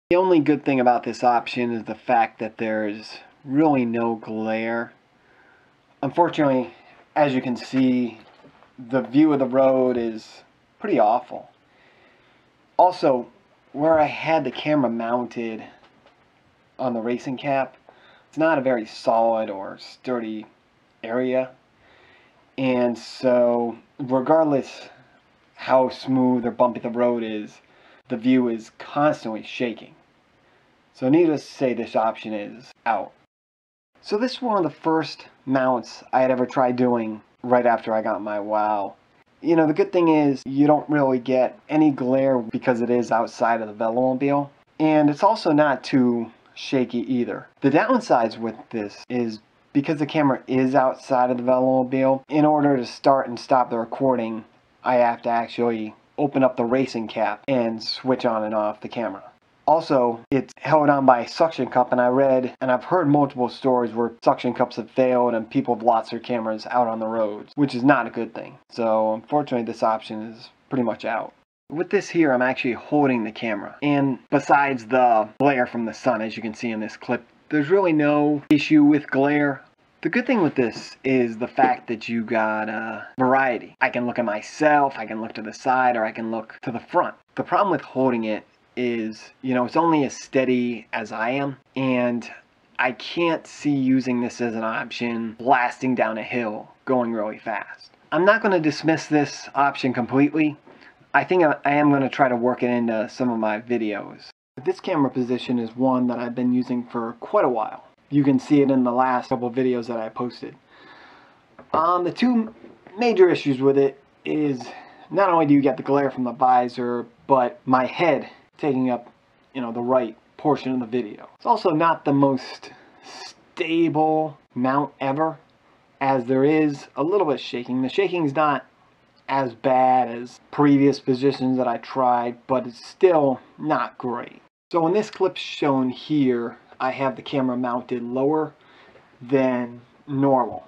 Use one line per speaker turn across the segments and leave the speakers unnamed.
The only good thing about this option is the fact that there's really no glare. Unfortunately, as you can see, the view of the road is pretty awful. Also, where I had the camera mounted on the racing cap, it's not a very solid or sturdy area. And so, regardless how smooth or bumpy the road is, the view is constantly shaking. So needless to say, this option is out. So this is one of the first mounts I had ever tried doing right after I got my WAW. You know, the good thing is you don't really get any glare because it is outside of the Velomobile. And it's also not too shaky either. The downsides with this is because the camera is outside of the Velomobile, in order to start and stop the recording, I have to actually open up the racing cap and switch on and off the camera. Also, it's held on by a suction cup, and I read and I've heard multiple stories where suction cups have failed and people have lost their cameras out on the roads, which is not a good thing. So unfortunately, this option is pretty much out. With this here, I'm actually holding the camera, and besides the glare from the sun, as you can see in this clip, there's really no issue with glare. The good thing with this is the fact that you got variety. I can look at myself, I can look to the side, or I can look to the front. The problem with holding it is, you know, it's only as steady as I am, and I can't see using this as an option blasting down a hill going really fast. I'm not going to dismiss this option completely. I think I am going to try to work it into some of my videos. This camera position is one that I've been using for quite a while. You can see it in the last couple of videos that I posted. The two major issues with it is not only do you get the glare from the visor, but my head taking up, you know, the right portion of the video. It's also not the most stable mount ever, as there is a little bit shaking. The shaking is not as bad as previous positions that I tried, but it's still not great. So in this clip shown here, I have the camera mounted lower than normal.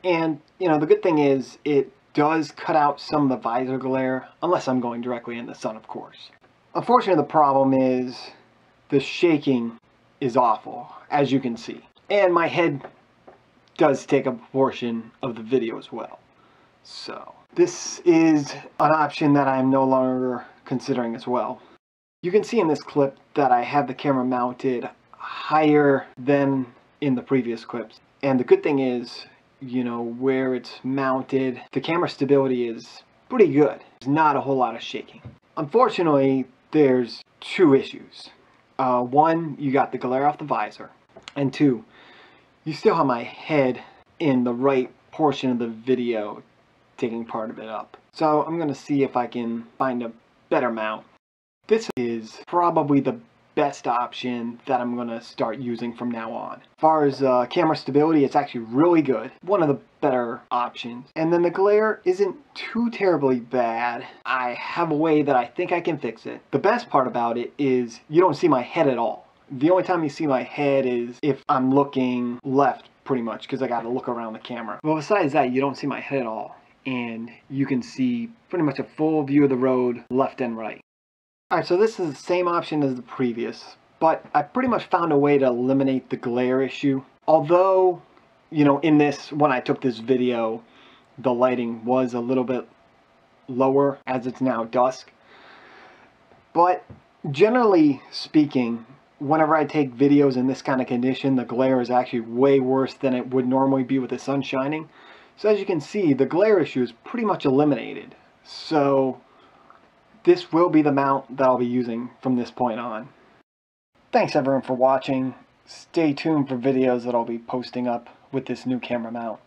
And, you know, the good thing is it does cut out some of the visor glare, unless I'm going directly in the sun, of course. Unfortunately, the problem is the shaking is awful, as you can see. And my head does take a portion of the video as well. So this is an option that I'm no longer considering as well. You can see in this clip that I have the camera mounted higher than in the previous clips. And the good thing is, you know, where it's mounted, the camera stability is pretty good. There's not a whole lot of shaking. Unfortunately, there's two issues. One, you got the glare off the visor. And two, you still have my head in the right portion of the video taking part of it up. So I'm going to see if I can find a better mount. This is probably the best option that I'm going to start using from now on. As far as camera stability, it's actually really good. One of the better options. And then the glare isn't too terribly bad. I have a way that I think I can fix it. The best part about it is you don't see my head at all. The only time you see my head is if I'm looking left, pretty much, because I got to look around the camera. Well, besides that, you don't see my head at all. And you can see pretty much a full view of the road, left and right. Alright, so this is the same option as the previous, but I pretty much found a way to eliminate the glare issue. Although, you know, in this, when I took this video, the lighting was a little bit lower as it's now dusk. But generally speaking, whenever I take videos in this kind of condition, the glare is actually way worse than it would normally be with the sun shining. So as you can see, the glare issue is pretty much eliminated. So this will be the mount that I'll be using from this point on. Thanks everyone for watching. Stay tuned for videos that I'll be posting up with this new camera mount.